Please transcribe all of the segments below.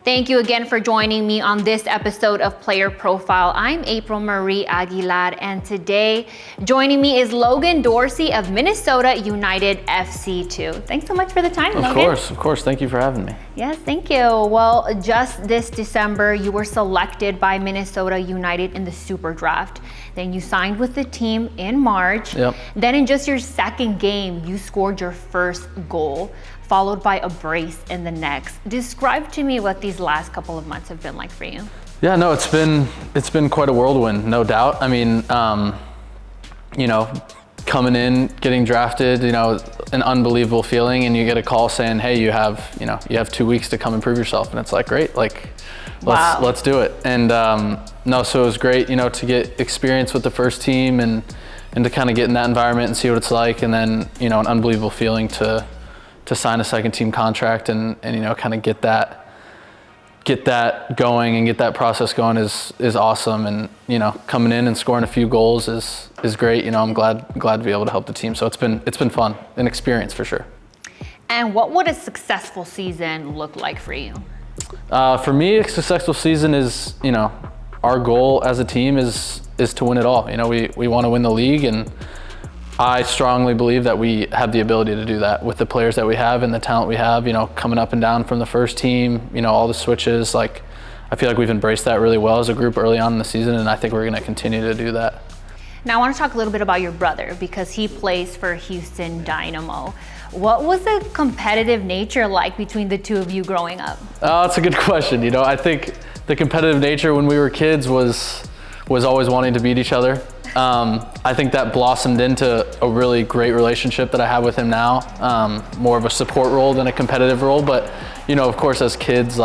Thank you again for joining me on this episode of Player Profile. I'm April-Marie Aguilar, and today joining me is Logan Dorsey of Minnesota United FC2. Thanks so much for the time, Logan. Of course. Thank you for having me. Yes, thank you. Well, just this December, you were selected by Minnesota United in the Super Draft. Then you signed with the team in March. Yep. Then in just your second game, you scored your first goal, followed by a brace in the next. Describe to me what these last couple of months have been like for you. Yeah, no, it's been quite a whirlwind, no doubt. I mean, coming in, getting drafted, an unbelievable feeling, and you get a call saying, hey, you have 2 weeks to come and prove yourself, and it's like, great, let's do it. And so it was great, to get experience with the first team and to kind of get in that environment and see what it's like, and then an unbelievable feeling to sign a second team contract and kind of get that going and get that process going is awesome. And coming in and scoring a few goals is great. I'm glad to be able to help the team. So it's been fun, an experience for sure. And what would a successful season look like for you? For me, a successful season is, our goal as a team is to win it all. We want to win the league, and I strongly believe that we have the ability to do that with the players that we have and the talent we have, coming up and down from the first team, all the switches. I feel like we've embraced that really well as a group early on in the season, and I think we're going to continue to do that. Now I want to talk a little bit about your brother, because he plays for Houston Dynamo. What was the competitive nature like between the two of you growing up? That's a good question. I think the competitive nature when we were kids was always wanting to beat each other. I think that blossomed into a really great relationship that I have with him now, more of a support role than a competitive role. But, of course, as kids,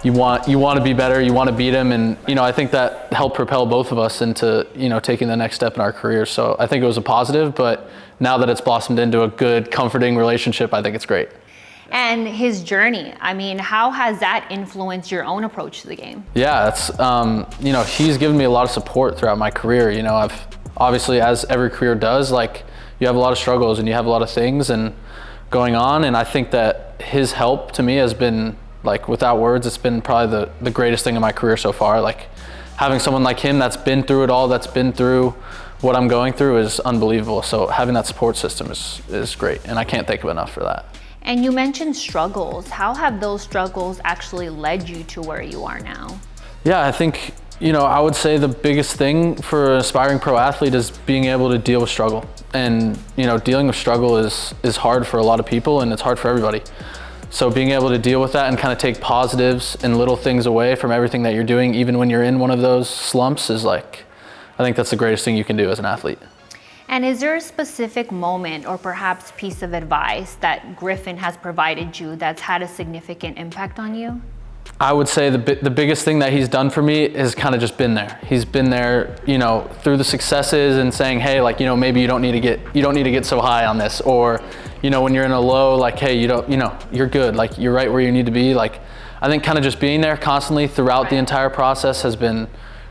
you want to be better, you want to beat him. And, I think that helped propel both of us into, taking the next step in our careers. So I think it was a positive, but now that it's blossomed into a good, comforting relationship, I think it's great. And his journey, how has that influenced your own approach to the game? Yeah, it's, he's given me a lot of support throughout my career. I've obviously, as every career does, you have a lot of struggles and you have a lot of things and going on. And I think that his help to me has been, without words, it's been probably the greatest thing in my career so far. Having someone like him that's been through it all, that's been through what I'm going through is unbelievable. So having that support system is great. And I can't thank him enough for that. And you mentioned struggles. How have those struggles actually led you to where you are now? Yeah, I think, I would say the biggest thing for an aspiring pro athlete is being able to deal with struggle. And, dealing with struggle is hard for a lot of people, and it's hard for everybody. So being able to deal with that and kind of take positives and little things away from everything that you're doing, even when you're in one of those slumps, is I think that's the greatest thing you can do as an athlete. And is there a specific moment or perhaps piece of advice that Griffin has provided you that's had a significant impact on you? I would say the biggest thing that he's done for me is kind of just been there. He's been there, through the successes and saying, hey, maybe you don't need to get so high on this, or, when you're in a low, hey, you're good, you're right where you need to be. I think kind of just being there constantly throughout the entire process has been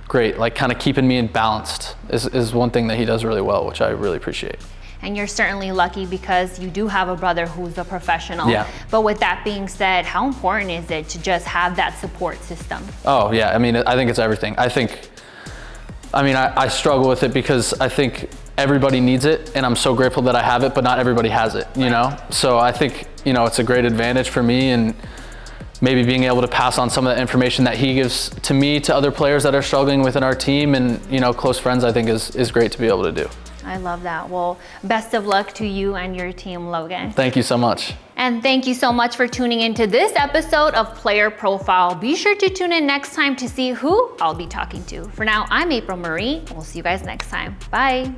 great. Kind of keeping me balanced is one thing that he does really well, which I really appreciate. And you're certainly lucky because you do have a brother who's a professional. Yeah. But with that being said, how important is it to just have that support system? Oh yeah, I think it's everything. I struggle with it because I think everybody needs it, and I'm so grateful that I have it, but not everybody has it, So I think, it's a great advantage for me, and maybe being able to pass on some of the information that he gives to me to other players that are struggling within our team and, close friends, I think is great to be able to do. I love that. Well, best of luck to you and your team, Logan. Thank you so much. And thank you so much for tuning into this episode of Player Profile. Be sure to tune in next time to see who I'll be talking to. For now, I'm April-Marie. We'll see you guys next time. Bye.